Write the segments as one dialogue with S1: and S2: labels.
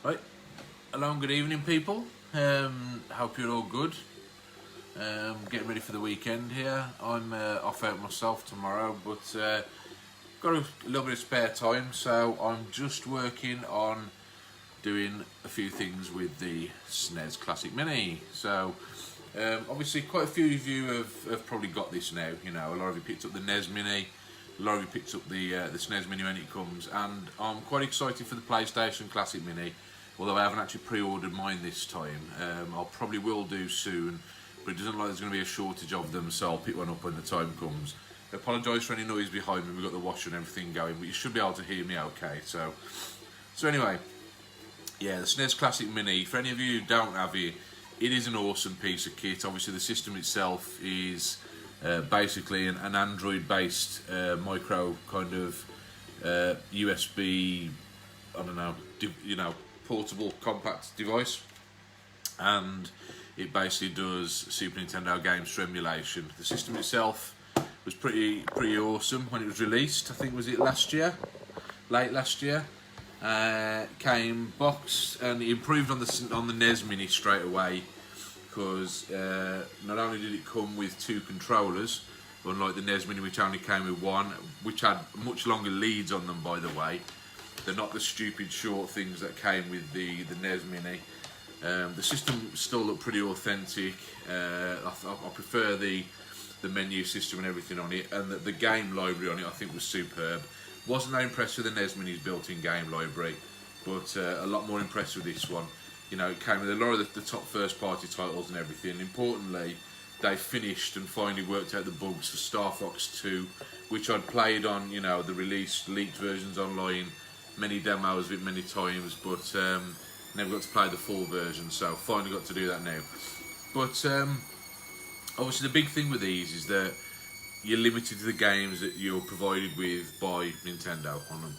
S1: Right, hello and good evening, people. Hope you're all good. Getting ready for the weekend here. I'm off out myself tomorrow, but got a little bit of spare time, so I'm just working on doing a few things with the SNES Classic Mini. So obviously quite a few of you have probably got this now. You know, a lot of you picked up the NES Mini, a lot of you picked up the SNES Mini when it comes, and I'm quite excited for the PlayStation Classic Mini. Although I haven't actually pre-ordered mine this time. I'll probably will do soon, but it doesn't look like there's going to be a shortage of them, so I'll pick one up when the time comes. I apologise for any noise behind me. We've got the washer and everything going, but you should be able to hear me okay. So anyway, yeah, the SNES Classic Mini, for any of you who don't have it, it is an awesome piece of kit. Obviously the system itself is basically an Android-based micro kind of USB, I don't know, portable compact device, and it basically does Super Nintendo games for emulation. The system itself was pretty awesome when it was released. I think was it late last year. Came boxed, and it improved on the NES Mini straight away, because not only did it come with two controllers, unlike the NES Mini which only came with one, which had much longer leads on them, by the way. They're not the stupid short things that came with the NES Mini. The system still looked pretty authentic. I prefer the menu system and everything on it, and the game library on it I think was superb. Wasn't that impressed with the NES Mini's built-in game library, but a lot more impressed with this one. You know, it came with a lot of the top first-party titles and everything. Importantly, they finished and finally worked out the bugs for Star Fox 2, which I'd played on, you know, the released leaked versions online, many demos of it many times, but never got to play the full version, so finally got to do that now. But obviously the big thing with these is that you're limited to the games that you're provided with by Nintendo on them.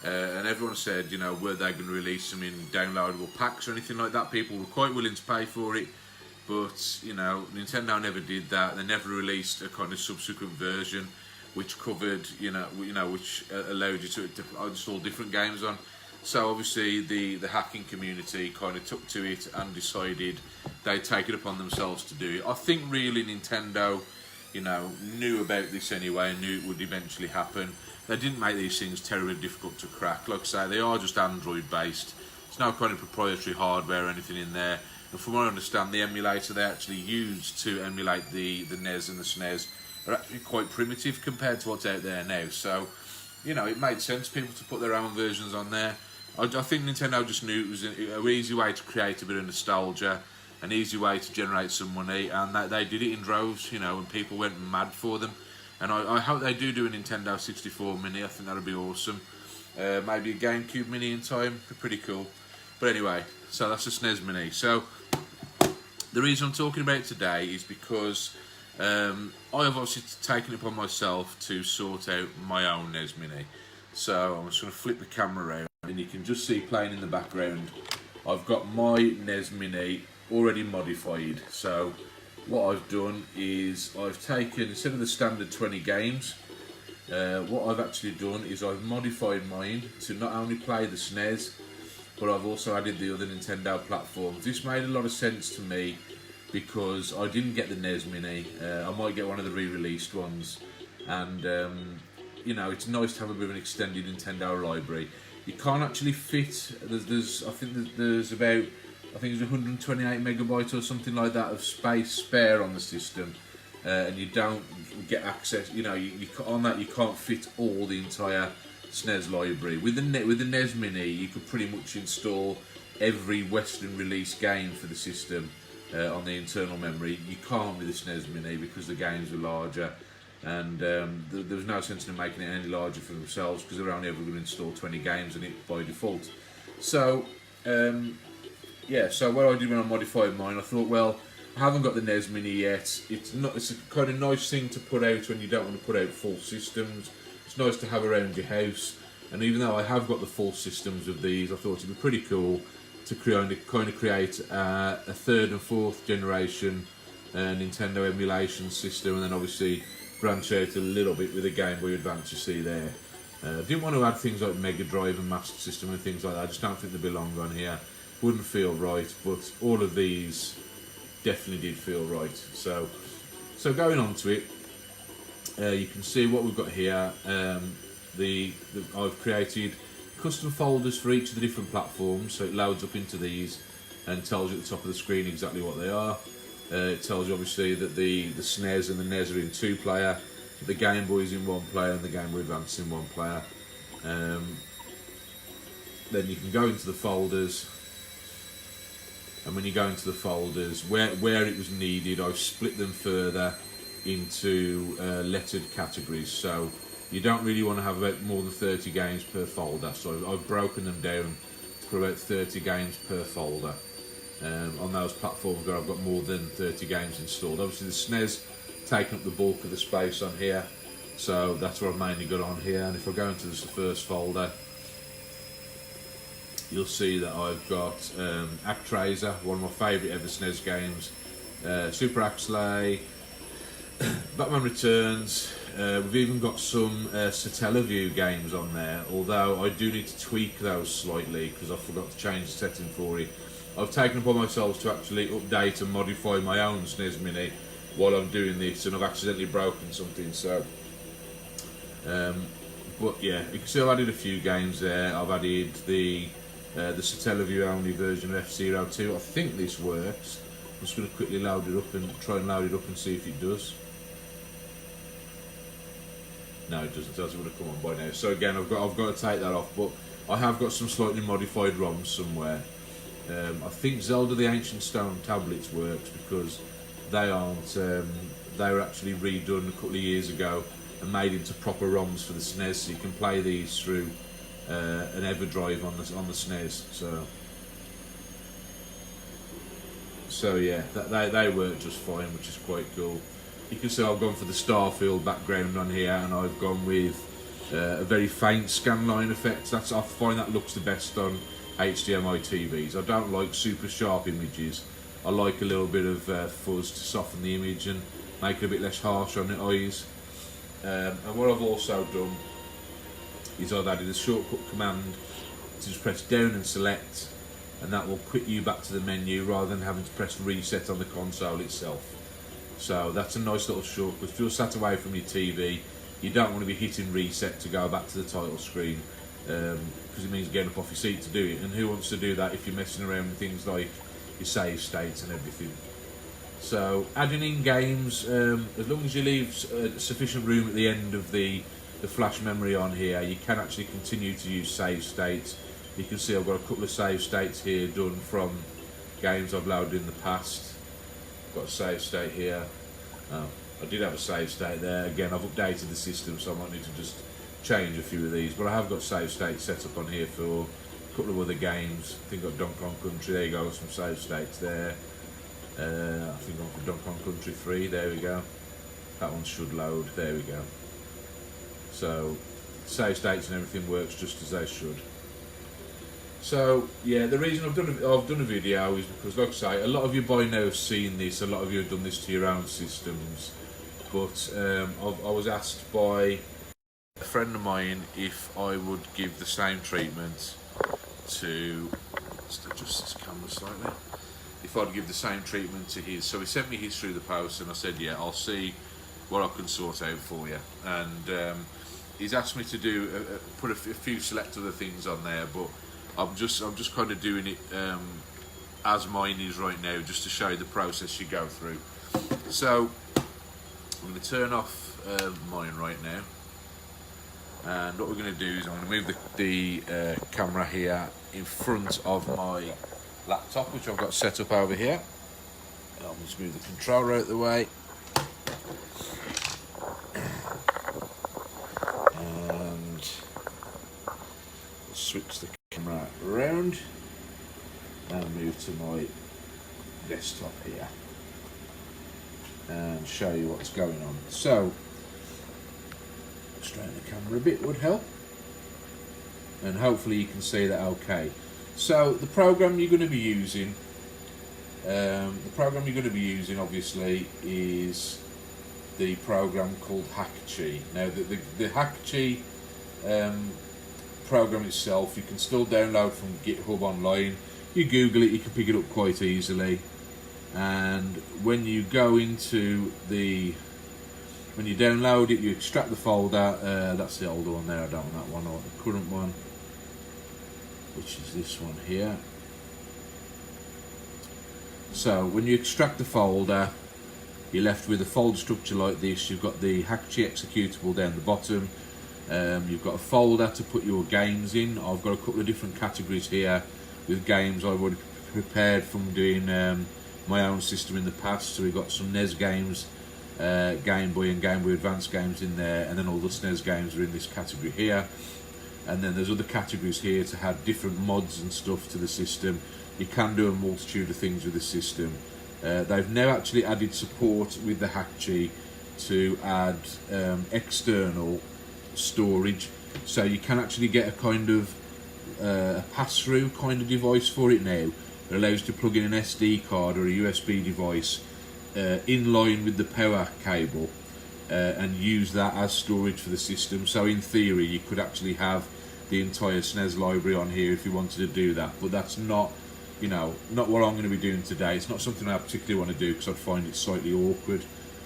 S1: And everyone said, you know, were they going to release them in downloadable packs or anything like that? People were quite willing to pay for it, but, you know, Nintendo never did that. They never released a kind of subsequent version which covered, which allowed you to install different games on. So obviously the hacking community kind of took to it and decided they'd take it upon themselves to do it. I think really Nintendo, you know, knew about this anyway and knew it would eventually happen. They didn't make these things terribly difficult to crack. Like I say, they are just Android based. There's no kind of proprietary hardware or anything in there. And from what I understand, the emulator they actually used to emulate the NES and the SNES are actually quite primitive compared to what's out there now. So, you know, it made sense for people to put their own versions on there. I think Nintendo just knew it was an easy way to create a bit of nostalgia, an easy way to generate some money, and they did it in droves, you know, and people went mad for them. And I hope they do a Nintendo 64 Mini. I think that'll be awesome. Maybe a GameCube Mini in time, be pretty cool. But anyway, so that's the SNES Mini. So the reason I'm talking about it today is because I have obviously taken it upon myself to sort out my own NES Mini. So I'm just going to flip the camera around, and you can just see playing in the background, I've got my NES Mini already modified. So what I've done is I've taken, instead of the standard 20 games, what I've actually done is I've modified mine to not only play the SNES, but I've also added the other Nintendo platforms. This made a lot of sense to me because I didn't get the NES Mini. I might get one of the re-released ones, and you know, it's nice to have a bit of an extended Nintendo library. You can't actually fit. I think there's about 128 megabytes or something like that of space spare on the system, and you don't get access. You know, on that you can't fit all the entire SNES library. With the NES Mini, you could pretty much install every Western release game for the system on the internal memory. You can't with the SNES Mini because the games are larger, and there was no sense in making it any larger for themselves because they're only ever going to install 20 games in it by default. So yeah, so what I did when I modified mine, I thought, well, I haven't got the NES Mini yet. It's a kind of nice thing to put out when you don't want to put out full systems. It's nice to have around your house, and even though I have got the full systems of these, I thought it'd be pretty cool to kind of create a third and fourth generation Nintendo emulation system, and then obviously branch out a little bit with the Game Boy Advance you see there. I didn't want to add things like Mega Drive and Master System and things like that. I just don't think they belong on here. Wouldn't feel right, but all of these definitely did feel right. So going on to it, you can see what we've got here. I've created custom folders for each of the different platforms, so it loads up into these and tells you at the top of the screen exactly what they are. It tells you obviously that the SNES and the NES are in 2-player, the Game Boy is in 1-player, and the Game Boy Advance in 1-player. Then you can go into the folders, and when you go into the folders, where it was needed, I've split them further into lettered categories. So you don't really want to have about more than 30 games per folder. So I've broken them down for about 30 games per folder. On those platforms where I've got more than 30 games installed. Obviously the SNES taking up the bulk of the space on here, so that's what I've mainly got on here. And if I go into the first folder, you'll see that I've got Actraiser, one of my favourite ever SNES games, Super Axley, Batman Returns. We've even got some Satellaview games on there, although I do need to tweak those slightly because I forgot to change the setting for it. I've taken upon myself to actually update and modify my own SNES Mini while I'm doing this, and I've accidentally broken something, so but yeah, you can see I've added a few games there. I've added the Satellaview only version of F-Zero 2. I think this works. I'm just going to quickly load it up and try and load it up and see if it does. No, it doesn't. It doesn't want to come on by now. So again, I've got to take that off, but I have got some slightly modified ROMs somewhere. I think Zelda the Ancient Stone tablets works because they aren't. They were actually redone a couple of years ago and made into proper ROMs for the SNES, so you can play these through an EverDrive on the SNES. So yeah, they work just fine, which is quite cool. You can see I've gone for the Starfield background on here, and I've gone with a very faint scanline effect. I find that looks the best on HDMI TVs. I don't like super sharp images. I like a little bit of fuzz to soften the image and make it a bit less harsh on the eyes. And what I've also done is I've added a shortcut command to just press down and select, and that will quick you back to the menu rather than having to press reset on the console itself. So that's a nice little shortcut. If you're sat away from your TV, you don't want to be hitting reset to go back to the title screen, because it means getting up off your seat to do it, and who wants to do that if you're messing around with things like your save states and everything. So adding in games, as long as you leave sufficient room at the end of the flash memory on here, you can actually continue to use save states. You can see I've got a couple of save states here done from games I've loaded in the past. Got a save state here. I did have a save state there. Again, I've updated the system, so I might need to just change a few of these, but I have got save states set up on here for a couple of other games. I think I've got Donkey Kong Country, there you go, some save states there. I think I'm for Donkey Kong Country 3, there we go. That one should load, there we go. So, save states and everything works just as they should. So, yeah, the reason I've done a video is because, like I say, a lot of you by now have seen this, a lot of you have done this to your own systems, but I was asked by a friend of mine if I would give the same treatment to, let's adjust this camera slightly, if I'd give the same treatment to his. So he sent me his through the post, and I said, yeah, I'll see what I can sort out for you. And he's asked me to do put a few select other things on there, but I'm just kind of doing it as mine is right now, just to show you the process you go through. So I'm going to turn off mine right now. And what we're going to do is I'm going to move the camera here in front of my laptop, which I've got set up over here. And I'll just move the controller out of the way. And switch the camera around and move to my desktop here and show you what's going on. So, straighten the camera a bit would help, and hopefully you can see that okay. So the program you're going to be using, obviously is the program called Hakchi. Now the Hakchi program itself you can still download from GitHub online. You Google it, you can pick it up quite easily. And when you go into when you download it, you extract the folder. That's the older one there, I don't want that one, or the current one, which is this one here. So when you extract the folder, you're left with a folder structure like this. You've got the Hakchi executable down the bottom. You've got a folder to put your games in. I've got a couple of different categories here with games I've already prepared from doing my own system in the past. So we've got some NES games, Game Boy and Game Boy Advance games in there, and then all the SNES games are in this category here. And then there's other categories here to have different mods and stuff to the system. You can do a multitude of things with the system. They've now actually added support with the Hakchi to add external storage, so you can actually get a kind of a pass-through kind of device for it now. It allows you to plug in an SD card or a USB device in line with the power cable and use that as storage for the system. So in theory you could actually have the entire SNES library on here if you wanted to do that, but that's not, you know, not what I'm going to be doing today. It's not something I particularly want to do because I find it slightly awkward.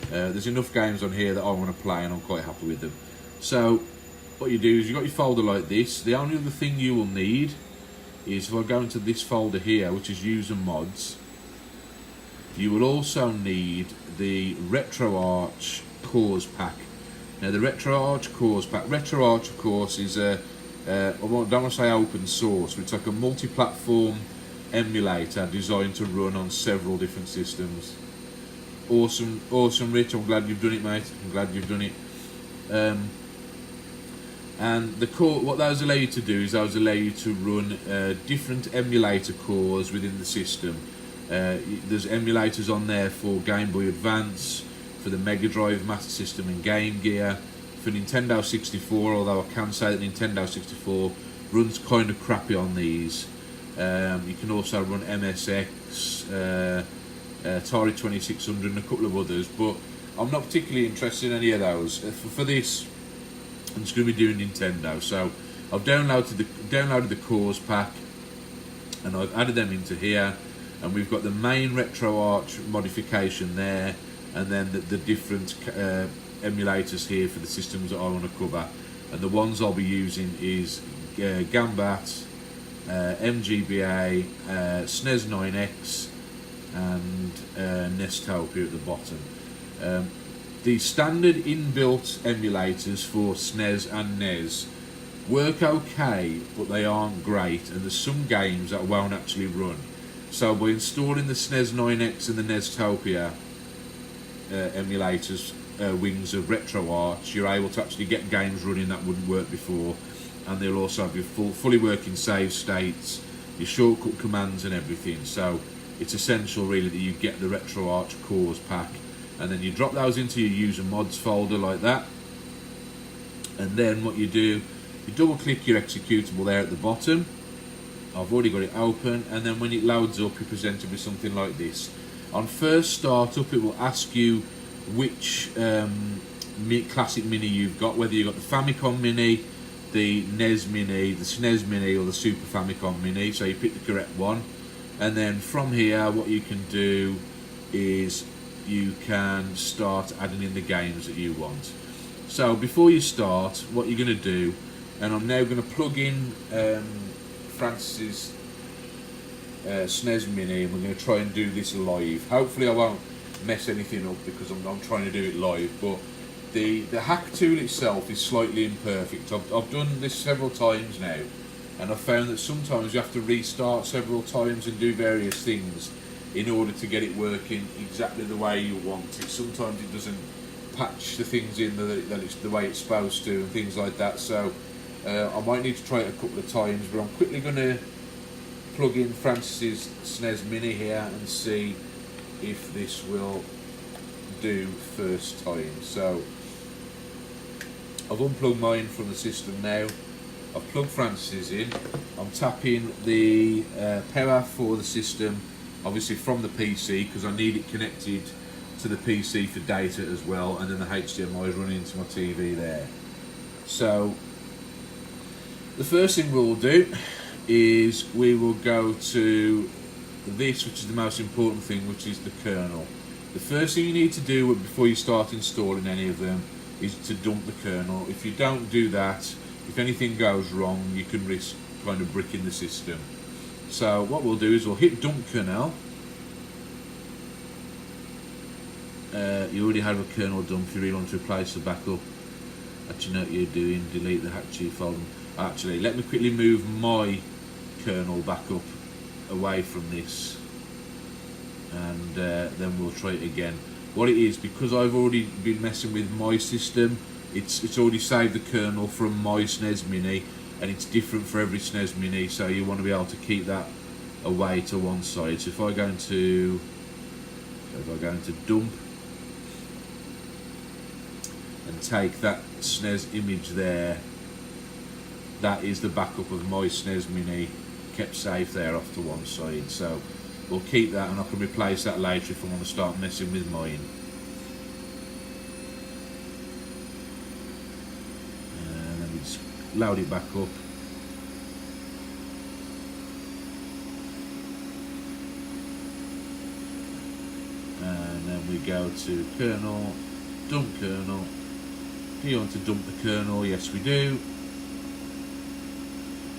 S1: There's enough games on here that I want to play and I'm quite happy with them. So what you do is you've got your folder like this. The only other thing you will need is, if I go into this folder here, which is user mods, you will also need the RetroArch cores pack. Now the RetroArch cores pack, RetroArch of course is a, I don't want to say open source, but it's like a multi-platform emulator designed to run on several different systems. Awesome, awesome, Rich. I'm glad you've done it, mate. I'm glad you've done it. And the core, what those allow you to do is those allow you to run different emulator cores within the system. There's emulators on there for Game Boy Advance, for the Mega Drive, Master System and Game Gear, for Nintendo 64, although I can say that Nintendo 64 runs kind of crappy on these. You can also run MSX, Atari 2600 and a couple of others, but I'm not particularly interested in any of those. For this, I'm just going to be doing Nintendo. So I've downloaded the cores pack and I've added them into here, and we've got the main RetroArch modification there, and then the different emulators here for the systems that I want to cover. And the ones I'll be using is Gambat, MGBA, SNES 9X and Nestopia at the bottom. The standard inbuilt emulators for SNES and NES work okay, but they aren't great, and there's some games that won't actually run. So by installing the SNES 9X and the Nestopia emulators, wings of RetroArch, you're able to actually get games running that wouldn't work before, and they'll also have your fully working save states, your shortcut commands and everything. So it's essential really that you get the RetroArch cores pack, and then you drop those into your user mods folder like that. And then what you do, you double click your executable there at the bottom. I've already got it open, and then when it loads up you're presented with something like this. On first startup it will ask you which classic mini you've got, whether you've got the Famicom Mini, the NES Mini, the SNES Mini or the Super Famicom Mini, so you pick the correct one. And then from here what you can do is you can start adding in the games that you want. So before you start, what you're going to do, and I'm now going to plug in Francis's SNES Mini, and we're going to try and do this live. Hopefully I won't mess anything up because I'm trying to do it live, but The hack tool itself is slightly imperfect. I've done this several times now, and I've found that sometimes you have to restart several times and do various things in order to get it working exactly the way you want it. Sometimes it doesn't patch the things in that it's the way it's supposed to and things like that. So I might need to try it a couple of times, but I'm quickly going to plug in Francis's SNES Mini here and see if this will do first time. So I've unplugged mine from the system now. I've plugged Francis's in. I'm tapping the power for the system, obviously from the PC, because I need it connected to the PC for data as well, and then the HDMI is running into my TV there. So the first thing we'll do is we will go to this, which is the most important thing, which is the kernel. The first thing you need to do before you start installing any of them is to dump the kernel. If you don't do that, if anything goes wrong, you can risk kind of bricking the system. So what we'll do is we'll hit dump kernel. You already have a kernel dump. If you really want to replace the backup, actually know what you're doing, delete the hack folder. Actually, let me quickly move my kernel back up away from this, and then we'll try it again. What it is, because I've already been messing with my system, it's already saved the kernel from my SNES Mini, and it's different for every SNES Mini, so you want to be able to keep that away to one side. So if I go into dump and take that SNES image there, that is the backup of my SNES Mini, kept safe there off to one side. So we'll keep that, and I can replace that later if I want to start messing with mine. And then we just load it back up. And then we go to kernel, dump kernel. Do you want to dump the kernel? Yes, we do.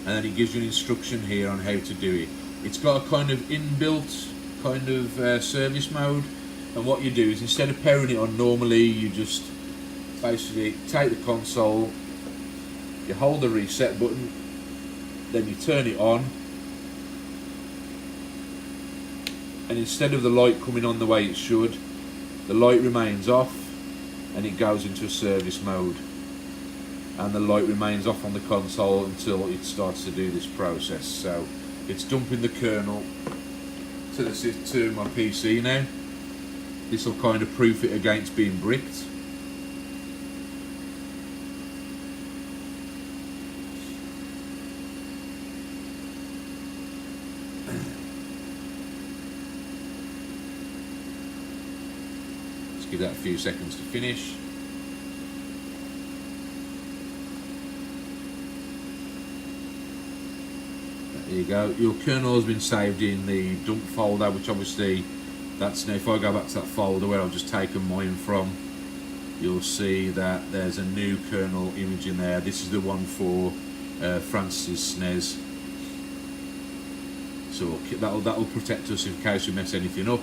S1: And then it gives you an instruction here on how to do it. It's got a kind of inbuilt kind of service mode, and what you do is, instead of powering it on normally, you just basically take the console, you hold the reset button, then you turn it on, and instead of the light coming on the way it should, the light remains off and it goes into a service mode, and the light remains off on the console until it starts to do this process. So it's dumping the kernel to my PC now. This will kind of proof it against being bricked. Let's give that a few seconds to finish. There you go, your kernel has been saved in the dump folder, which obviously, that's now, if I go back to that folder where I've just taken mine from, you'll see that there's a new kernel image in there. This is the one for Francis's SNES. So that'll protect us in case we mess anything up.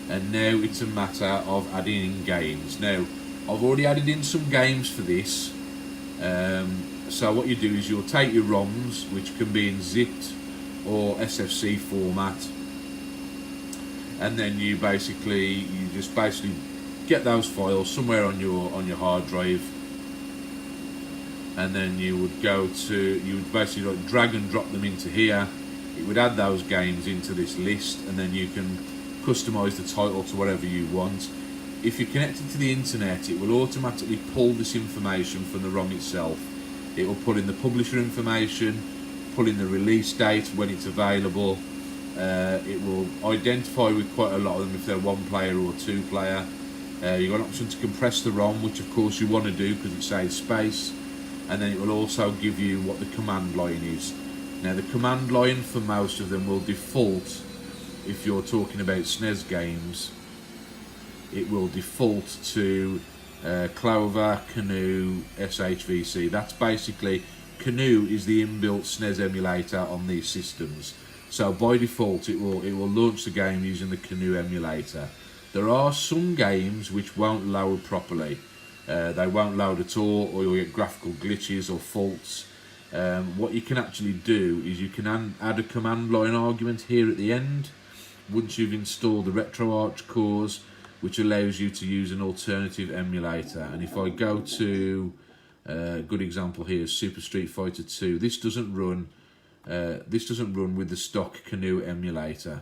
S1: And now it's a matter of adding in games. Now, I've already added in some games for this. So what you do is you'll take your ROMs, which can be in zipped or SFC format, and then you just basically get those files somewhere on your hard drive, and then you would basically like drag and drop them into here. It would add those games into this list, and then you can customize the title to whatever you want. If you're connected to the internet, it will automatically pull this information from the ROM itself. It will pull in the publisher information, pull in the release date when it's available. It will identify with quite a lot of them if they're one player or two player. You've got an option to compress the ROM, which of course you want to do because it saves space, and then it will also give you what the command line is. Now the command line for most of them will default, if you're talking about SNES games, it will default to Clover, Canoe, SHVC. That's basically, Canoe is the inbuilt SNES emulator on these systems. So by default it will launch the game using the Canoe emulator. There are some games which won't load properly. They won't load at all, or you'll get graphical glitches or faults. What you can actually do is you can add a command line argument here at the end once you've installed the RetroArch cores, which allows you to use an alternative emulator. And if I go to a good example here, Super Street Fighter 2, this doesn't run with the stock Canoe emulator.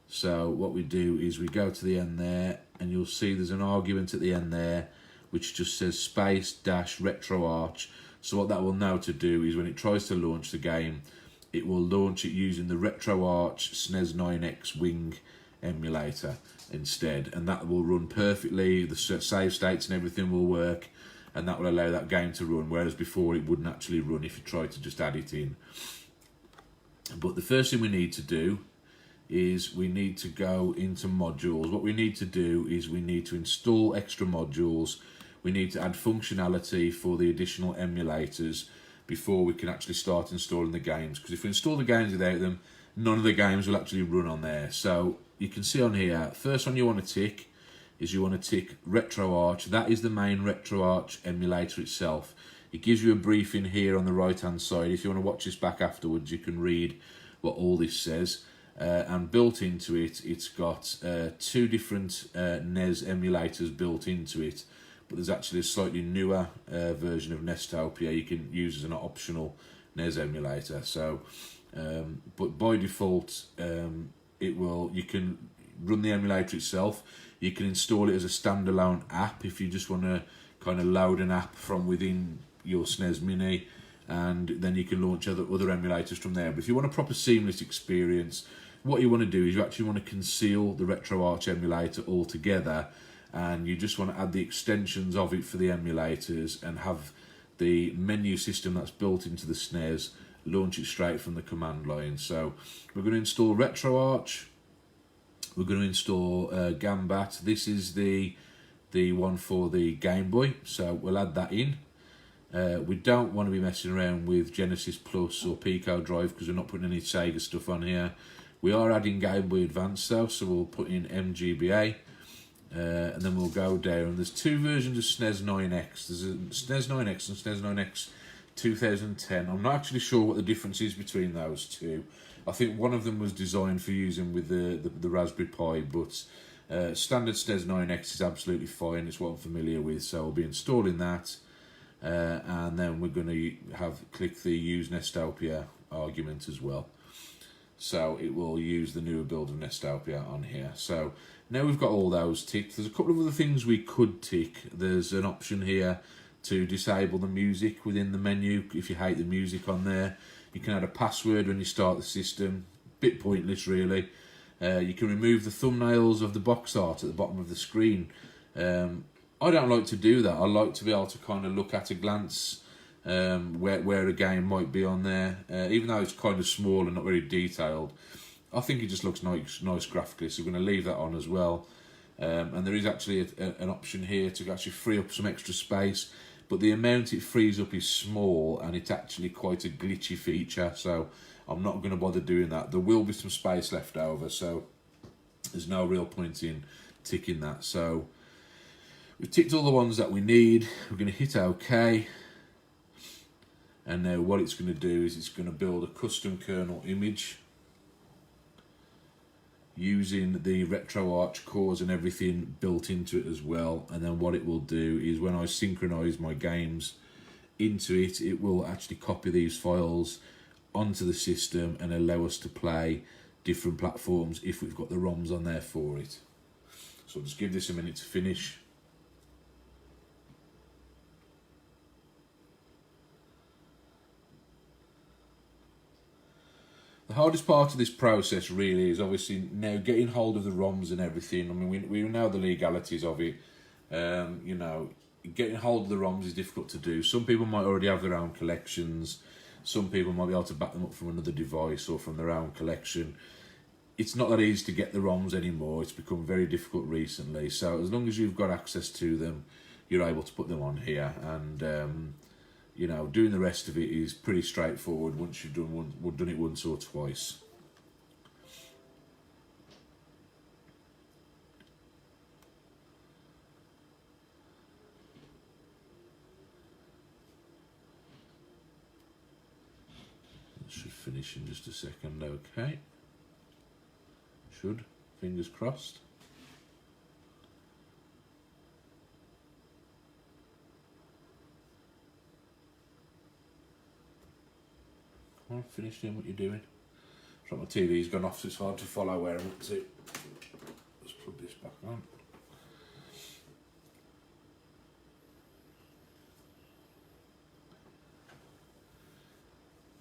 S1: So what we do is we go to the end there, and you'll see there's an argument at the end there which just says space dash RetroArch. So what that will now to do is when it tries to launch the game, it will launch it using the RetroArch SNES 9X Wing emulator instead, and that will run perfectly. The save states and everything will work, and that will allow that game to run, whereas before it wouldn't actually run if you tried to just add it in. But the first thing we need to do is we need to go into modules. What we need to do is we need to install extra modules. We need to add functionality for the additional emulators before we can actually start installing the games, because if we install the games without them, none of the games will actually run on there. So you can see on here, first one you want to tick is you want to tick RetroArch. That is the main RetroArch emulator itself. It gives you a briefing here on the right hand side. If you want to watch this back afterwards, you can read what all this says. And built into it, it's got two different NES emulators built into it, but there's actually a slightly newer version of Nestopia you can use as an optional NES emulator. So, but by default, you can run the emulator itself. You can install it as a standalone app if you just want to kind of load an app from within your SNES Mini, and then you can launch other emulators from there. But if you want a proper seamless experience, what you want to do is you actually want to conceal the RetroArch emulator altogether, and you just want to add the extensions of it for the emulators and have the menu system that's built into the SNES launch it straight from the command line. So we're going to install RetroArch. We're going to install Gambat. This is the one for the Game Boy, so we'll add that in. We don't want to be messing around with Genesis Plus or Pico Drive because we're not putting any Sega stuff on here. We are adding Game Boy Advance though, so we'll put in MGBA, and then we'll go down. There's two versions of SNES 9X. There's a SNES 9X and SNES 9X 2010. I'm not actually sure what the difference is between those two. I think one of them was designed for using with the Raspberry Pi, but standard SNES 9X is absolutely fine. It's what I'm familiar with, so I'll be installing that, and then we're going to click the Use Nestopia argument as well. So it will use the newer build of Nestopia on here. So now we've got all those ticked. There's a couple of other things we could tick. There's an option here to disable the music within the menu if you hate the music on there. You can add a password when you start the system. Bit pointless really. You can remove the thumbnails of the box art at the bottom of the screen. I don't like to do that. I like to be able to kind of look at a glance where a game might be on there, even though it's kind of small and not very detailed. I think it just looks nice graphically, so we're going to leave that on as well. And there is actually an option here to actually free up some extra space, but the amount it frees up is small, and it's actually quite a glitchy feature, so I'm not going to bother doing that. There will be some space left over, so there's no real point in ticking that. So we've ticked all the ones that we need. We're going to hit OK. And now what it's going to do is it's going to build a custom kernel image using the RetroArch cores and everything built into it as well. And then what it will do is when I synchronize my games into it, it will actually copy these files onto the system and allow us to play different platforms if we've got the ROMs on there for it. So I'll just give this a minute to finish. The hardest part of this process really is obviously now getting hold of the ROMs and everything. I mean, we know the legalities of it. You know, getting hold of the ROMs is difficult to do. Some people might already have their own collections. Some people might be able to back them up from another device or from their own collection. It's not that easy to get the ROMs anymore. It's become very difficult recently. So as long as you've got access to them, you're able to put them on here. And you know, doing the rest of it is pretty straightforward once you've done it once or twice. finish in just a second. Okay. Should. Fingers crossed. Come on, finish doing what you're doing. It's like my TV's gone off, so it's hard to follow where I'm up to. Let's plug this back on.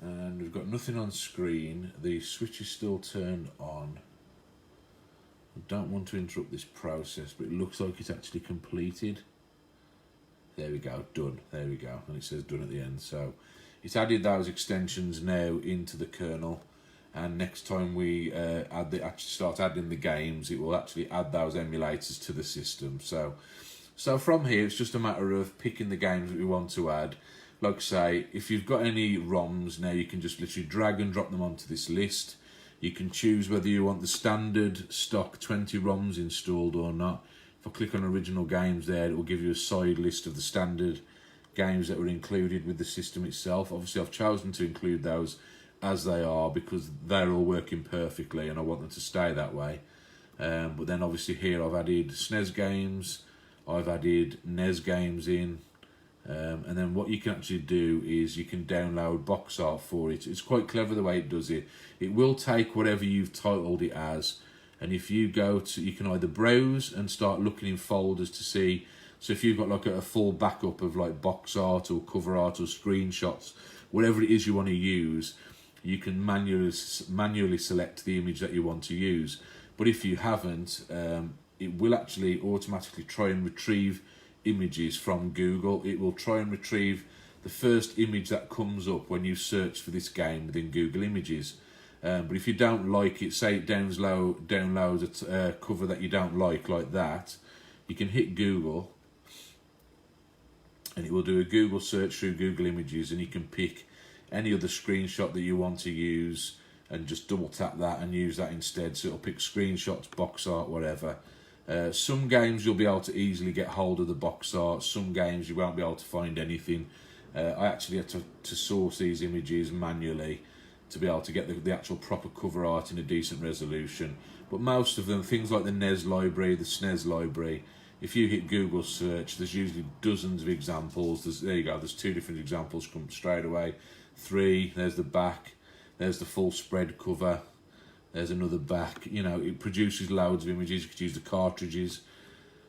S1: And we've got nothing on screen. The switch is still turned on. I don't want to interrupt this process, but it looks like it's actually completed. There we go, done. There we go, and it says done at the end. So it's added those extensions now into the kernel, and next time we actually start adding the games, it will actually add those emulators to the system. So from here, it's just a matter of picking the games that we want to add. Like I say, if you've got any ROMs now, you can just literally drag and drop them onto this list. You can choose whether you want the standard stock 20 ROMs installed or not. If I click on original games there, it will give you a side list of the standard games that were included with the system itself. Obviously, I've chosen to include those as they are because they're all working perfectly and I want them to stay that way. But then obviously here I've added SNES games, I've added NES games in. And then what you can actually do is you can download box art for it. It's quite clever the way it does it. It will take whatever you've titled it as, and if you go to, you can either browse and start looking in folders to see. So if you've got like a full backup of like box art or cover art or screenshots, whatever it is you want to use, you can manually select the image that you want to use. But if you haven't, it will actually automatically try and retrieve images from Google. It will try and retrieve the first image that comes up when you search for this game within Google Images. But if you don't like it, say it downloads a cover that you don't like that, you can hit Google and it will do a Google search through Google Images, and you can pick any other screenshot that you want to use and just double tap that and use that instead. So it'll pick screenshots, box art, whatever. Some games you'll be able to easily get hold of the box art. Some games you won't be able to find anything. I actually had to source these images manually to be able to get the actual proper cover art in a decent resolution. But most of them, things like the NES library, the SNES library, if you hit Google search, there's usually dozens of examples. There you go, there's 2 different examples come straight away. 3, there's the back, there's the full spread cover. There's another back. You know, it produces loads of images. You could use the cartridges.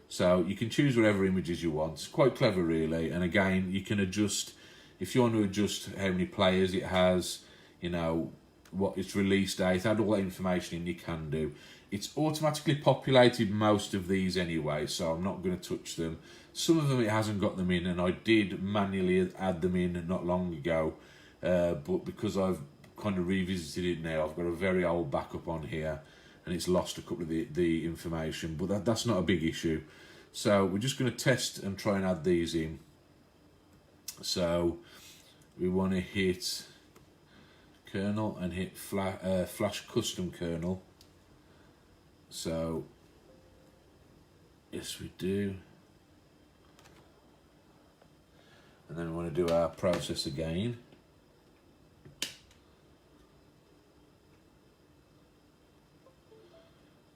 S1: So you can choose whatever images you want. It's quite clever, really. And again, you can adjust, if you want to adjust how many players it has, you know, what its release date, add all that information in, you can do. It's automatically populated most of these anyway, so I'm not going to touch them. Some of them it hasn't got them in, and I did manually add them in not long ago. But because I've kind of revisited it now, I've got a very old backup on here and it's lost a couple of the information, but that's not a big issue. So we're just going to test and try and add these in. So we want to hit kernel and hit flash custom kernel. So yes, we do. And then we want to do our process again.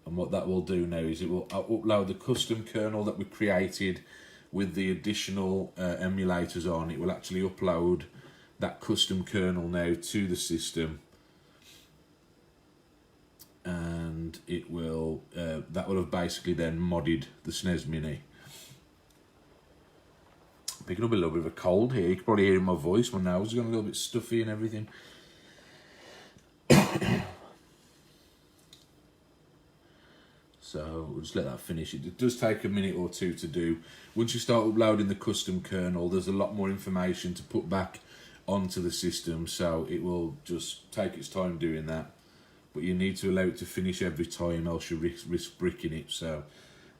S1: And what that will do now is it will upload the custom kernel that we created with the additional emulators on. It will actually upload that custom kernel now to the system, and it will that will have basically then modded the SNES Mini. Picking up a little bit of a cold here. You can probably hear in my voice. My nose is going a little bit stuffy and everything. So we'll just let that finish. It does take a minute or 2 to do. Once you start uploading the custom kernel, there's a lot more information to put back onto the system, so it will just take its time doing that. But you need to allow it to finish every time, else you risk bricking it. So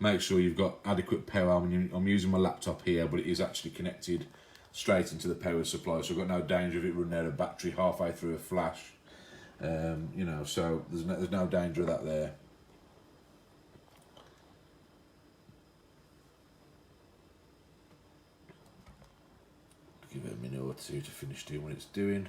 S1: make sure you've got adequate power. I'm using my laptop here, but it is actually connected straight into the power supply, so I've got no danger of it running out of battery halfway through a flash. You know, so there's no danger of that there. Give it a minute or 2 to finish doing what it's doing.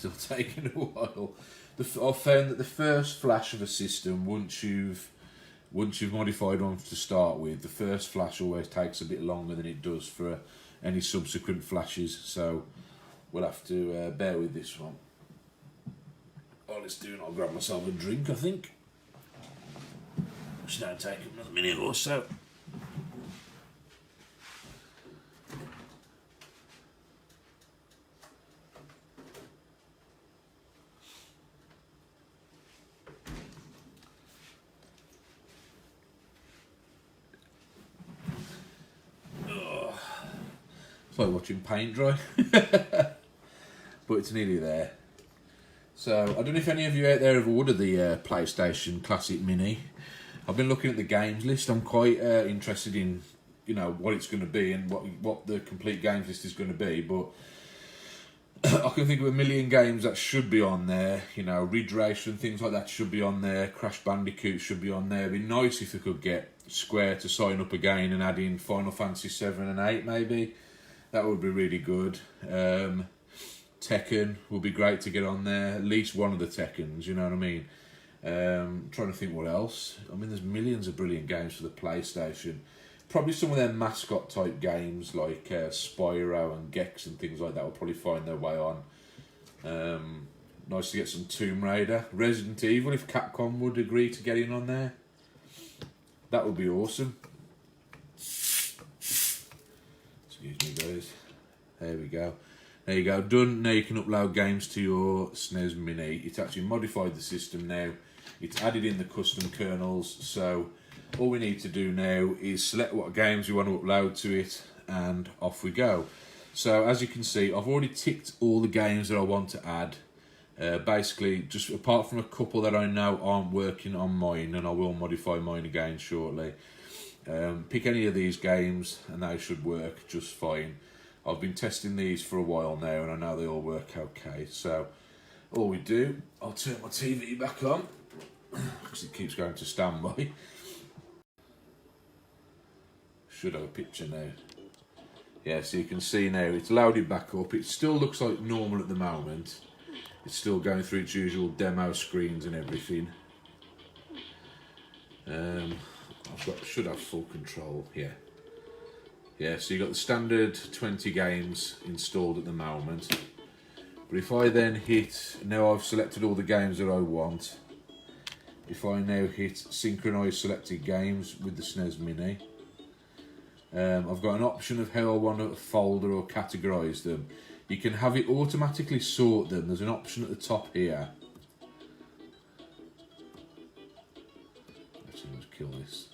S1: still taking a while. I've found that the first flash of a system, once you've modified one to start with, the first flash always takes a bit longer than it does for any subsequent flashes. So we'll have to bear with this one. All it's doing, I'll grab myself a drink, I think. Should now take another minute or so. It's like watching paint dry, but it's nearly there. So I don't know if any of you out there have ordered the PlayStation Classic Mini. I've been looking at the games list. I'm quite interested in, you know, what it's going to be and what the complete games list is going to be. But I can think of a million games that should be on there. You know, Ridge Racer and things like that should be on there. Crash Bandicoot should be on there. It'd be nice if we could get Square to sign up again and add in Final Fantasy 7 and 8 maybe. That would be really good. Tekken would be great to get on there. At least one of the Tekkens, you know what I mean? Trying to think what else. I mean, there's millions of brilliant games for the PlayStation. Probably some of their mascot type games like Spyro and Gex and things like that will probably find their way on. Nice to get some Tomb Raider. Resident Evil, if Capcom would agree to get in on there. That would be awesome. Excuse me, guys. There we go. There you go. Done. Now you can upload games to your SNES Mini. It's actually modified the system now. It's added in the custom kernels. So all we need to do now is select what games we want to upload to it, and off we go. So as you can see, I've already ticked all the games that I want to add. Basically, just apart from a couple that I know aren't working on mine, and I will modify mine again shortly. Pick any of these games and they should work just fine. I've been testing these for a while now and I know they all work okay. So all we do, I'll turn my TV back on because it keeps going to standby. Should have a picture now. Yeah, so you can see now it's loaded back up. It still looks like normal at the moment. It's still going through its usual demo screens and everything. Should have full control, yeah. Yeah, so you've got the standard 20 games installed at the moment. But if I then hit, now I've selected all the games that I want. If I now hit synchronise selected games with the SNES Mini, I've got an option of how I want to folder or categorise them. You can have it automatically sort them. There's an option at the top here. Let's kill this.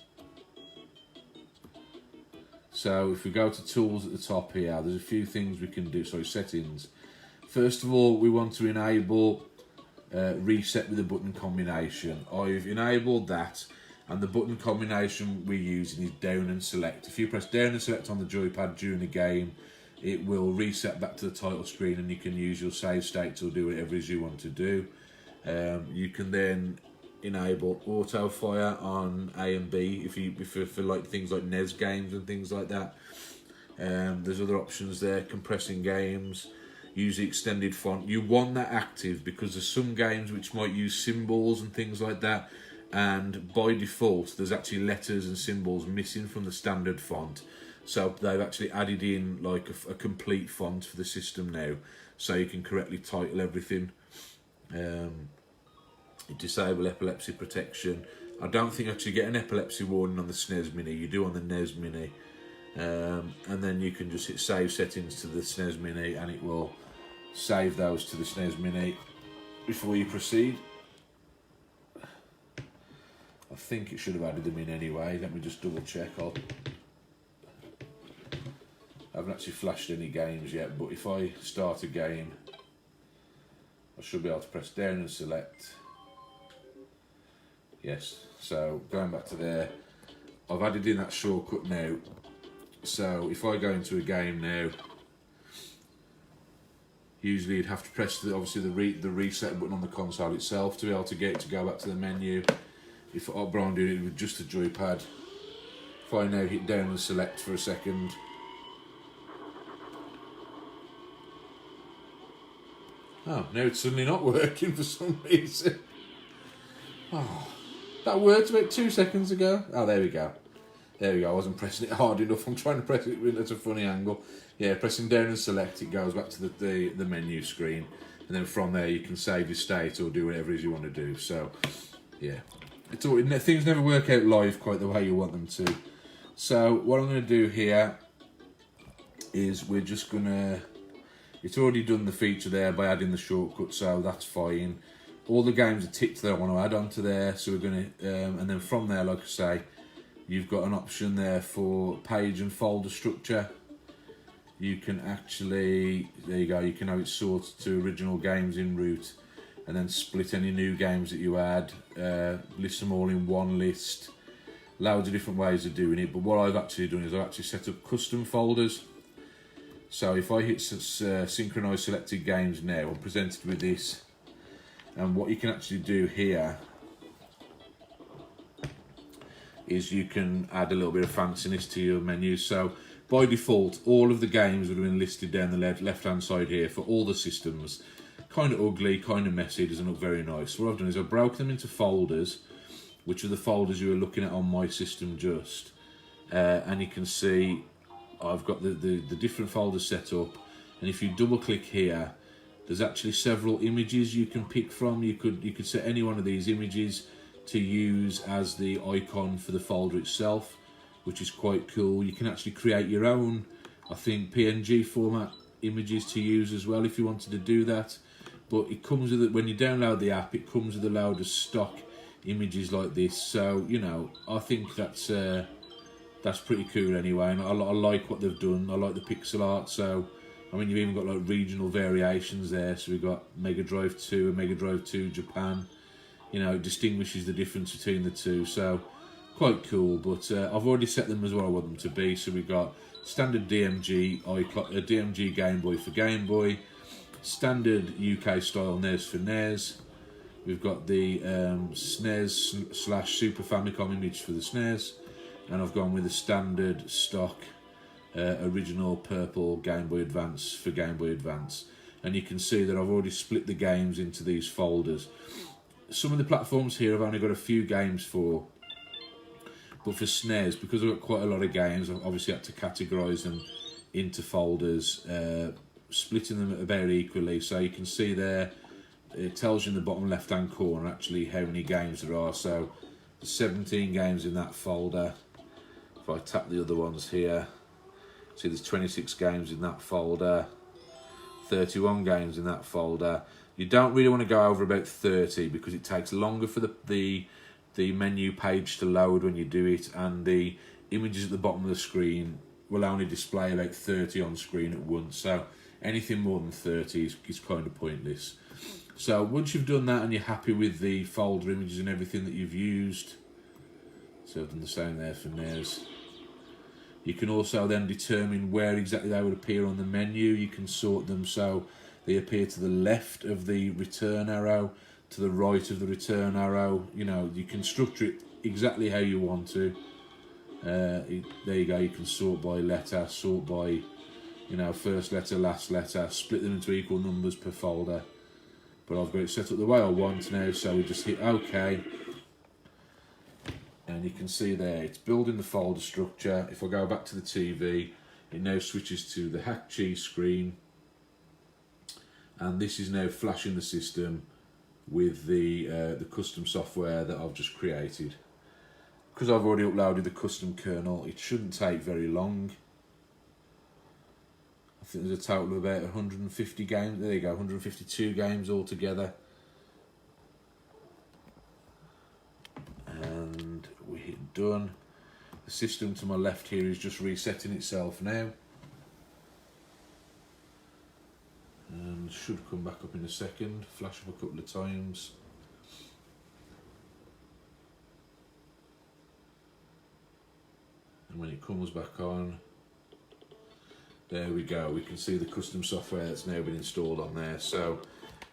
S1: So if we go to tools at the top here, there's a few things we can do. Sorry, settings. First of all, we want to enable reset with the button combination. I've enabled that, and the button combination we're using is down and select. If you press down and select on the joypad during the game, it will reset back to the title screen and you can use your save states or do whatever it is you want to do. You can then enable auto fire on A and B if you for like things like NES games and things like that. There's other options there, compressing games, use the extended font. You want that active because there's some games which might use symbols and things like that, and by default there's actually letters and symbols missing from the standard font. So they've actually added in like a complete font for the system now, so you can correctly title everything. Disable epilepsy protection. I don't think you actually get an epilepsy warning on the SNES Mini. You do on the NES Mini. And then you can just hit save settings to the SNES Mini and it will save those to the SNES Mini before you proceed. I think it should have added them in anyway. Let me just double check. I haven't actually flashed any games yet, but if I start a game, I should be able to press down and select. Yes, so going back to there, I've added in that shortcut now. So if I go into a game now, usually you'd have to press obviously the reset button on the console itself to be able to get it to go back to the menu. If I'm doing it with just a joypad, if I now hit down and select for a second, Oh, now it's suddenly not working for some reason. Oh, that worked about 2 seconds ago. Oh, there we go. There we go. I wasn't pressing it hard enough. I'm trying to press it at a funny angle. Yeah, pressing down and select, it goes back to the menu screen. And then from there you can save your state or do whatever it is you want to do. So, yeah. Things never work out live quite the way you want them to. So, what I'm going to do here is we're just going to... It's already done the feature there by adding the shortcut, so that's fine. All the games are ticked that I want to add onto there. So we're going to... and then from there, like I say, you've got an option there for page and folder structure. You can actually, there you go, you can have it sorted to original games in root and then split any new games that you add, list them all in one list. Loads of different ways of doing it, but what I've actually done is I've actually set up custom folders. So if I hit synchronise selected games now, I'm presented with this, and what you can actually do here is you can add a little bit of fanciness to your menu. So by default, all of the games would have been listed down the left-hand side here for all the systems. Kind of ugly, kind of messy, doesn't look very nice. What I've done is I've broken them into folders, which are the folders you were looking at on my system just. And you can see I've got the different folders set up. And if you double-click here, there's actually several images you can pick from. You could set any one of these images to use as the icon for the folder itself, which is quite cool. You can actually create your own, I think, PNG format images to use as well if you wanted to do that. But it comes with it when you download the app. It comes with a load of stock images like this. So you know, I think that's pretty cool anyway. And I like what they've done. I like the pixel art. So I mean, you've even got like regional variations there. So we've got Mega Drive 2 and Mega Drive 2 Japan. You know, it distinguishes the difference between the two. So quite cool, but I've already set them as what I want them to be. So we've got standard DMG icon, DMG Game Boy for Game Boy, standard UK style NES for NES. We've got the SNES / Super Famicom image for the SNES, and I've gone with the standard stock original purple Game Boy Advance for Game Boy Advance. And you can see that I've already split the games into these folders. Some of the platforms here I've only got a few games for. But for SNES, because I've got quite a lot of games, I've obviously had to categorise them into folders, splitting them about equally. So you can see there, it tells you in the bottom left-hand corner actually how many games there are. So there's 17 games in that folder. If I tap the other ones here, see there's 26 games in that folder, 31 games in that folder. You don't really want to go over about 30 because it takes longer for the menu page to load when you do it, and the images at the bottom of the screen will only display about 30 on screen at once, so anything more than 30 is kind of pointless. So once you've done that and you're happy with the folder images and everything that you've used, so I've done the same there for NES, you can also then determine where exactly they would appear on the menu. You can sort them so they appear to the left of the return arrow, to the right of the return arrow. You know, you can structure it exactly how you want to. There you go, you can sort by letter, sort by, you know, first letter, last letter, split them into equal numbers per folder. But I've got it set up the way I want now, so we just hit OK. And you can see there, it's building the folder structure. If I go back to the TV, it now switches to the Hack-Chi screen. And this is now flashing the system with the custom software that I've just created. Because I've already uploaded the custom kernel, it shouldn't take very long. I think there's a total of about 150 games. There you go, 152 games altogether. And we hit done. The system to my left here is just resetting itself now. And should come back up in a second, flash up a couple of times. And when it comes back on, there we go, we can see the custom software that's now been installed on there. So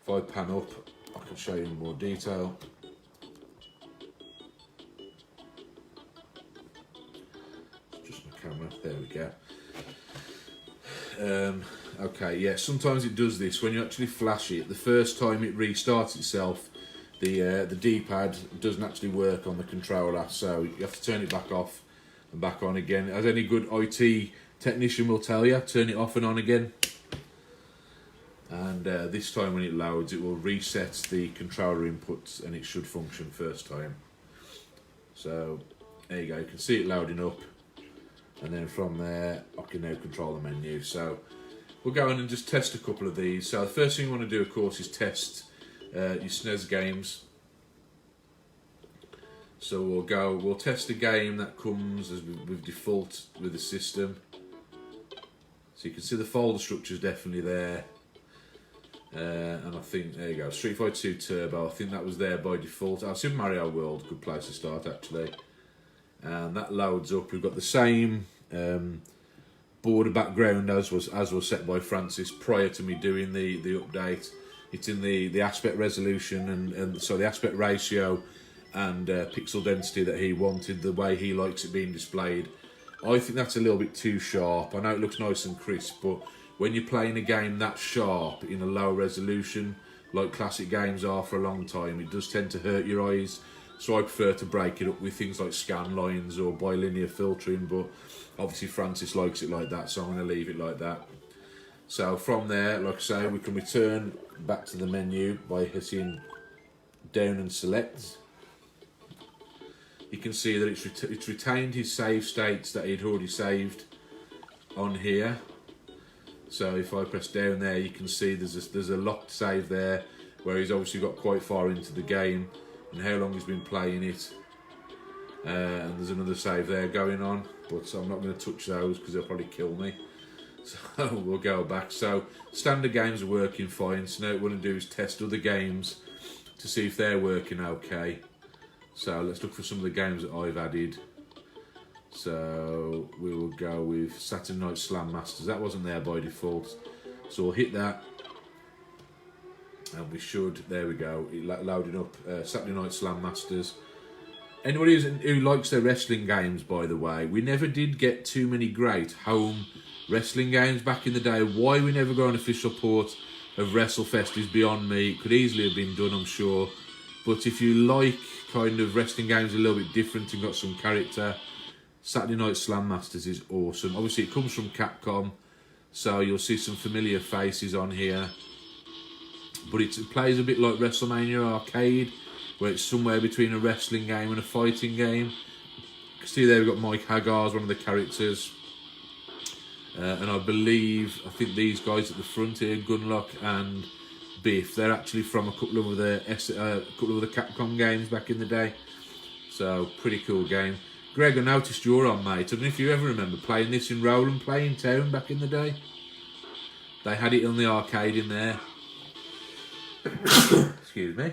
S1: if I pan up, I can show you in more detail. Just my camera, there we go. Okay, yeah, sometimes it does this. When you actually flash it, the first time it restarts itself, the D-pad doesn't actually work on the controller, so you have to turn it back off and back on again. As any good IT technician will tell you, turn it off and on again. And this time when it loads, it will reset the controller inputs and it should function first time. So there you go, you can see it loading up, and then from there I can now control the menu. So we'll go in and just test a couple of these. So the first thing you want to do, of course, is test your SNES games. So we'll test a game that comes as with default with the system. So you can see the folder structure is definitely there. And I think, there you go, Street Fighter 2 Turbo, I think that was there by default. Oh, Super Mario World, good place to start actually. And that loads up. We've got the same border background as was set by Francis prior to me doing the update. It's in the aspect resolution and so the aspect ratio and pixel density that he wanted, the way he likes it being displayed. I think that's a little bit too sharp. I know it looks nice and crisp, but when you're playing a game that sharp in a low resolution, like classic games are for a long time, it does tend to hurt your eyes. So I prefer to break it up with things like scan lines or bilinear filtering, but obviously Francis likes it like that, so I'm going to leave it like that. So from there, like I say, we can return back to the menu by hitting down and select. You can see that it's retained his save states that he'd already saved on here. So if I press down there, you can see there's a locked save there where he's obviously got quite far into the game and how long he's been playing it. And there's another save there going on, but I'm not going to touch those because they'll probably kill me. So we'll go back. So standard games are working fine. So now what we're going to do is test other games to see if they're working okay. So let's look for some of the games that I've added. So we will go with Saturday Night Slam Masters. That wasn't there by default. So we'll hit that. And we should, there we go, loading up Saturday Night Slam Masters. Anybody who likes their wrestling games, by the way, we never did get too many great home wrestling games back in the day. Why we never got an official port of WrestleFest is beyond me. It could easily have been done, I'm sure. But if you like kind of wrestling games a little bit different and got some character, Saturday Night Slam Masters is awesome. Obviously it comes from Capcom, so you'll see some familiar faces on here. But it plays a bit like WrestleMania Arcade, where it's somewhere between a wrestling game and a fighting game. You can see there we've got Mike Hagar as one of the characters. And I think these guys at the front here, Gunlock and Biff, they're actually from a couple of the Capcom games back in the day. So pretty cool game. Greg, I noticed you're on, mate. I don't know if you ever remember playing this in Roll and Play in town back in the day. They had it on the arcade in there. Excuse me.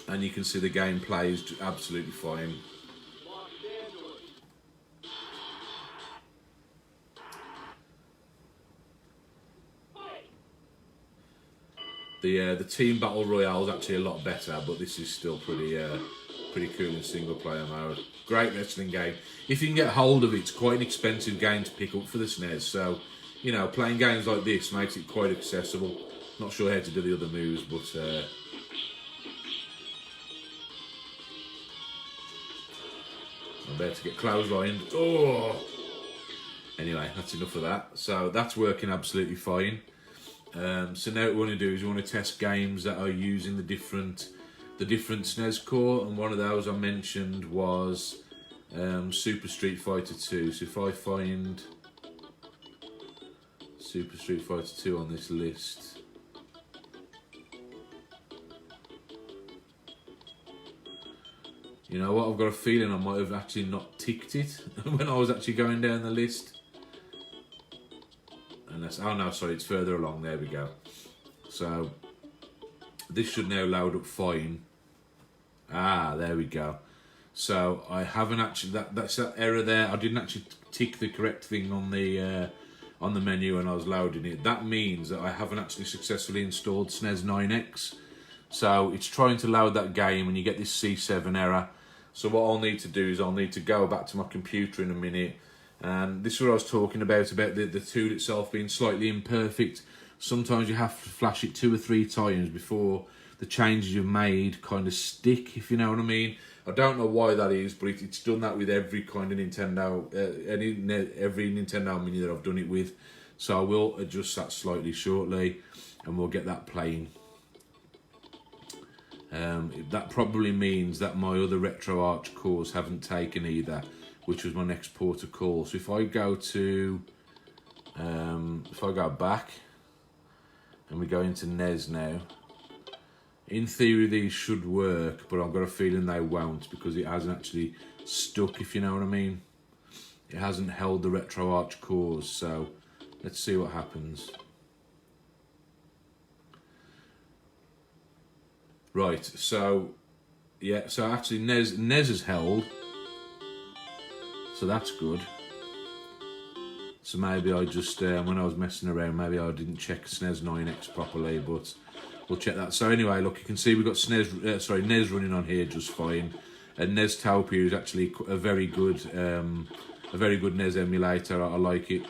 S1: And you can see the game plays absolutely fine. The team battle royale is actually a lot better, but this is still pretty cool in single player mode. Great wrestling game. If you can get hold of it, it's quite an expensive game to pick up for the SNES. So, you know, playing games like this makes it quite accessible. Not sure how to do the other moves, but I'm about to get clotheslined. Oh! Anyway, that's enough of that. So that's working absolutely fine. So now what we want to do is we want to test games that are using the different SNES core, and one of those I mentioned was Super Street Fighter 2. So if I find Super Street Fighter 2 on this list, you know what, I've got a feeling I might have actually not ticked it when I was actually going down the list. Unless, oh no, sorry, it's further along, there we go. So this should now load up fine. Ah, there we go. So I haven't actually, that's that error there. I didn't actually tick the correct thing on the menu when I was loading it. That means that I haven't actually successfully installed SNES 9X. So it's trying to load that game and you get this C7 error. So what I'll need to do is I'll need to go back to my computer in a minute And this is what I was talking about the tool itself being slightly imperfect. Sometimes you have to flash it 2 or 3 times before the changes you've made kind of stick, if you know what I mean. I don't know why that is, but it's done that with every kind of Nintendo, every Nintendo Mini that I've done it with. So I will adjust that slightly shortly, and we'll get that playing. That probably means that my other RetroArch cores haven't taken either, which was my next port of call. So if I go to, if I go back, and we go into NES now, in theory these should work, but I've got a feeling they won't because it hasn't actually stuck, if you know what I mean. It hasn't held the RetroArch cores, so let's see what happens. Right, so yeah, so actually NES is held, so that's good. So maybe I just, when I was messing around, maybe I didn't check SNES 9X properly, but we'll check that. So anyway, look, you can see we've got NES running on here just fine. And NEStopia is actually a very good NES emulator. I like it.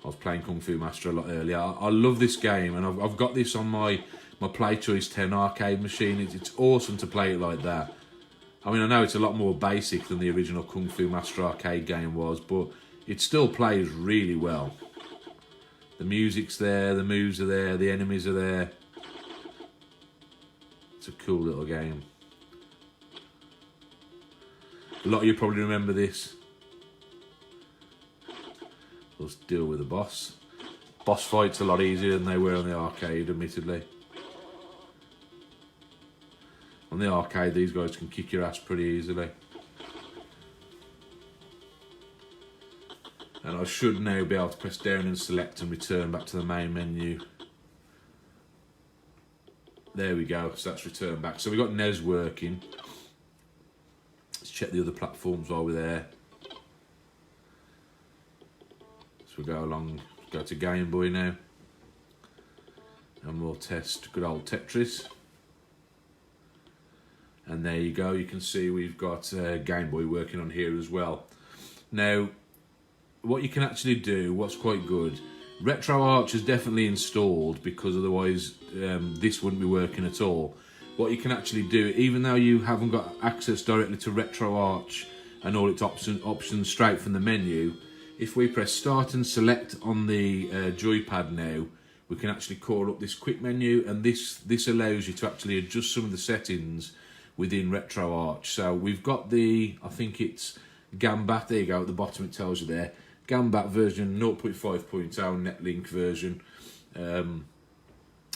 S1: I was playing Kung Fu Master a lot earlier. I love this game, and I've got this on my PlayChoice 10 arcade machine. It's awesome to play it like that. I mean, I know it's a lot more basic than the original Kung Fu Master arcade game was, but it still plays really well. The music's there, the moves are there, the enemies are there. It's a cool little game. A lot of you probably remember this. Let's deal with the boss. Boss fights a lot easier than they were on the arcade, admittedly. On the arcade, these guys can kick your ass pretty easily. And I should now be able to press down and select and return back to the main menu. There we go, so that's returned back. So we've got NES working. Let's check the other platforms while we're there. So we go along, go to Game Boy now. And we'll test good old Tetris. And there you go, you can see we've got Game Boy working on here as well. Now, what you can actually do, what's quite good, RetroArch is definitely installed because otherwise this wouldn't be working at all. What you can actually do, even though you haven't got access directly to RetroArch and all its options straight from the menu, if we press start and select on the joypad now, we can actually call up this quick menu, and this allows you to actually adjust some of the settings within RetroArch. So we've got the, I think it's Gambat, there you go, at the bottom it tells you there, Gambat version 0.5.0 Netlink version.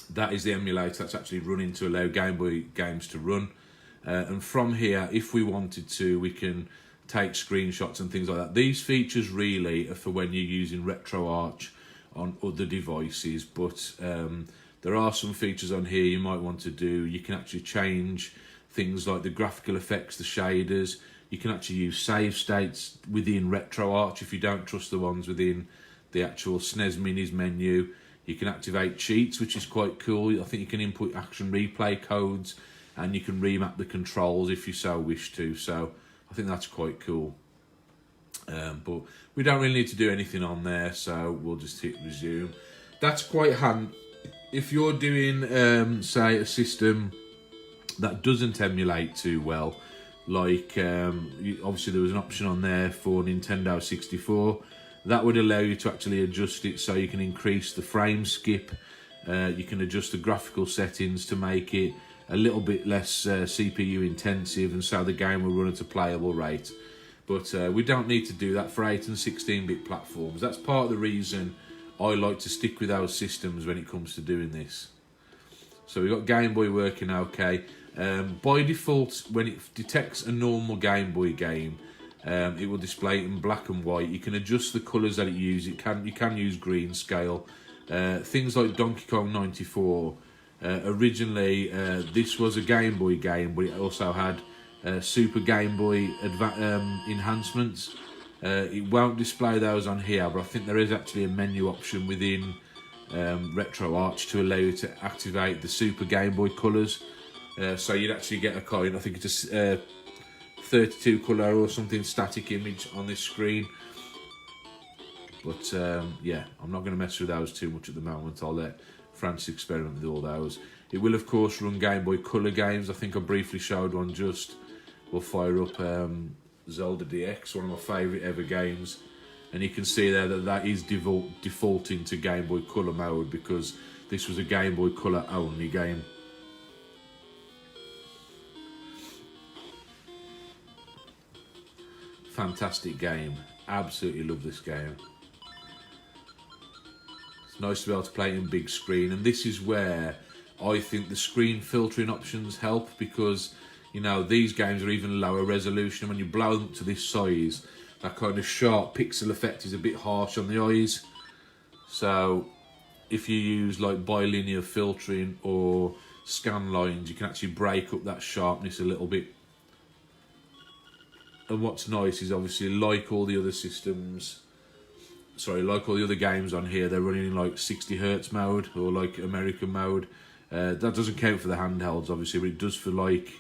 S1: That is the emulator that's actually running to allow Game Boy games to run. And from here, if we wanted to, we can take screenshots and things like that. These features really are for when you're using RetroArch on other devices, but there are some features on here you might want to do. You can actually change things like the graphical effects, the shaders. You can actually use save states within RetroArch if you don't trust the ones within the actual SNES Minis menu. You can activate cheats, which is quite cool. I think you can input action replay codes, and you can remap the controls if you so wish to. So I think that's quite cool. But we don't really need to do anything on there, so we'll just hit resume. That's quite handy if you're doing, say, a system that doesn't emulate too well. Like, obviously there was an option on there for Nintendo 64. That would allow you to actually adjust it so you can increase the frame skip. You can adjust the graphical settings to make it a little bit less CPU intensive, and so the game will run at a playable rate. But we don't need to do that for 8 and 16-bit platforms. That's part of the reason I like to stick with those systems when it comes to doing this. So we've got Game Boy working okay. By default, when it detects a normal Game Boy game, it will display it in black and white. You can adjust the colours that it uses. You can use green scale. Things like Donkey Kong 94. Originally, this was a Game Boy game, but it also had Super Game Boy enhancements. It won't display those on here, but I think there is actually a menu option within RetroArch to allow you to activate the Super Game Boy colours. So you'd actually get a coin, I think it's a 32 colour or something static image on this screen. But yeah, I'm not going to mess with those too much at the moment. I'll let Francis experiment with all those. It will of course run Game Boy Color games. I think I briefly showed one just. We'll fire up Zelda DX, one of my favourite ever games. And you can see there that is defaulting to Game Boy Color mode because this was a Game Boy Color only game. Fantastic game. Absolutely love this game. It's nice to be able to play it in big screen, and this is where I think the screen filtering options help, because you know these games are even lower resolution. When you blow them to this size, that kind of sharp pixel effect is a bit harsh on the eyes. So if you use like bilinear filtering or scan lines, you can actually break up that sharpness a little bit. And what's nice is obviously like all the other systems, like all the other games on here, they're running in like 60 Hz mode or like American mode. That doesn't count for the handhelds obviously, but it does for like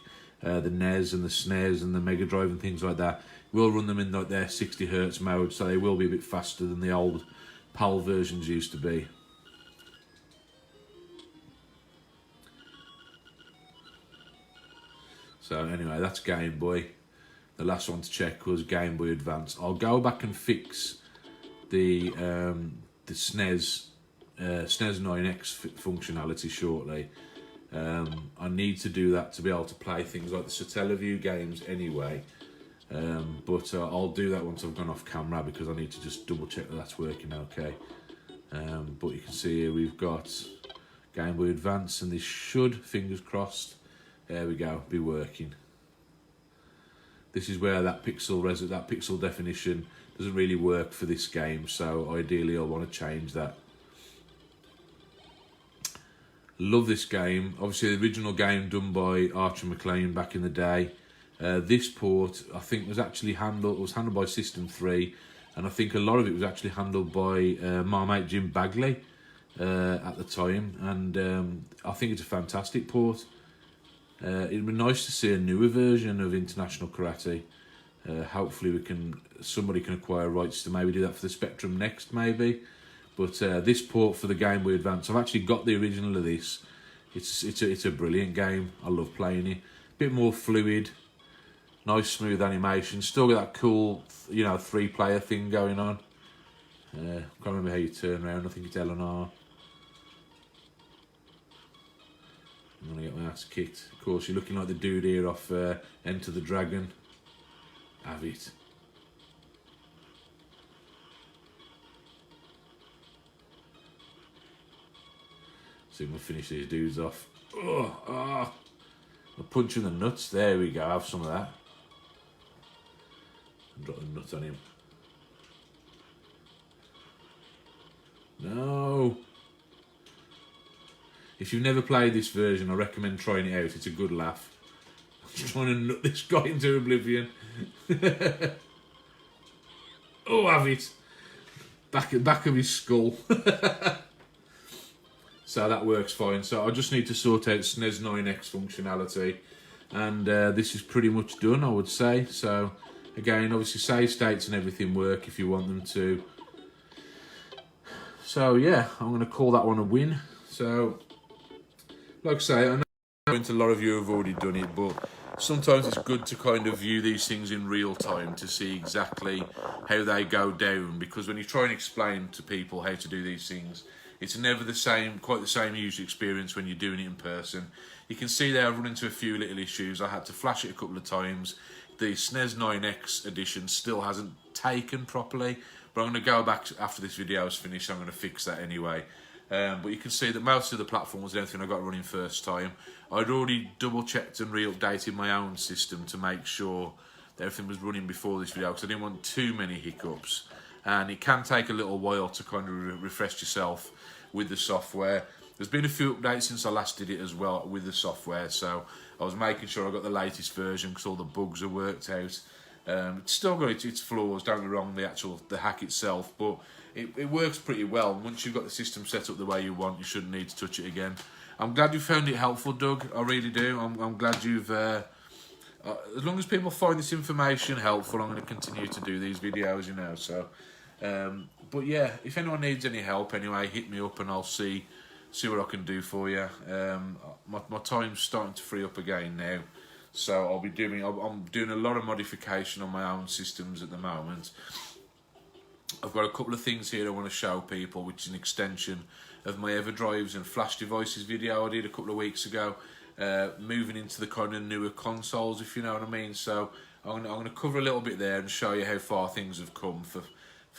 S1: the NES and the SNES and the Mega Drive and things like that. We'll run them in like their 60 Hz mode, so they will be a bit faster than the old PAL versions used to be. So anyway, that's Game Boy. The last one to check was Game Boy Advance. I'll go back and fix the SNES 9X functionality shortly. I need to do that to be able to play things like the Satellaview games anyway. But I'll do that once I've gone off camera, because I need to just double check that that's working okay. But you can see here we've got Game Boy Advance, and this should, fingers crossed, there we go, be working. This is where that pixel definition doesn't really work for this game, so ideally I'll want to change that. Love this game. Obviously the original game done by Archer McLean back in the day. This port I think was actually handled by System 3, and I think a lot of it was actually handled by my mate Jim Bagley at the time, and I think it's a fantastic port. It'd be nice to see a newer version of International Karate. Hopefully somebody can acquire rights to maybe do that for the Spectrum next maybe. But this port for the Game Boy Advance, I've actually got the original of this. It's a brilliant game. I love playing it. Bit more fluid, nice smooth animation. Still got that cool, 3-player thing going on. Can't remember how you turn around. I think it's L and R. I'm gonna get my ass kicked. Of course, you're looking like the dude here off Enter the Dragon. Have it. See if we'll finish these dudes off. I'll punch in the nuts. There we go. Have some of that. Drop the nuts on him. No. If you've never played this version, I recommend trying it out. It's a good laugh. I'm trying to nut this guy into oblivion. Oh, have it. Back of his skull. So that works fine. So I just need to sort out SNES 9X functionality. And this is pretty much done, I would say. So again, obviously save states and everything work if you want them to. So yeah, I'm going to call that one a win. So like I say, I know a lot of you have already done it, but sometimes it's good to kind of view these things in real time to see exactly how they go down, because when you try and explain to people how to do these things, it's never quite the same user experience when you're doing it in person. You can see there I've run into a few little issues. I had to flash it a couple of times. The SNES 9X edition still hasn't taken properly, but I'm going to go back after this video is finished. I'm going to fix that anyway. But you can see that most of the platforms and everything I got running first time. I'd already double checked and re-updated my own system to make sure that everything was running before this video, because I didn't want too many hiccups. And it can take a little while to kind of refresh yourself with the software. There's been a few updates since I last did it as well with the software, so I was making sure I got the latest version because all the bugs are worked out. It's still got its flaws, don't get me wrong, the hack itself, but it works pretty well. Once you've got the system set up the way you want, you shouldn't need to touch it again. I'm glad you found it helpful, Doug. I really do. I'm glad you've as long as people find this information helpful, I'm going to continue to do these videos, you know. So, but yeah, if anyone needs any help anyway, hit me up and I'll see what I can do for you. My time's starting to free up again now, so I'm doing a lot of modification on my own systems at the moment. I've got a couple of things here I want to show people, which is an extension of my EverDrives and Flash devices video I did a couple of weeks ago, moving into the kind of newer consoles, if you know what I mean. So I'm going to cover a little bit there and show you how far things have come for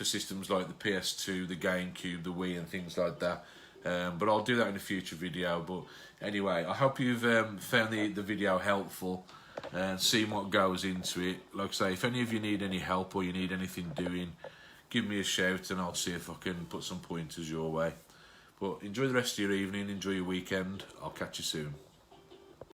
S1: systems like the PS2, the GameCube, the Wii and things like that. But I'll do that in a future video. But anyway, I hope you've found the video helpful and seen what goes into it. Like I say, if any of you need any help or you need anything doing, give me a shout and I'll see if I can put some pointers your way. But enjoy the rest of your evening, enjoy your weekend. I'll catch you soon.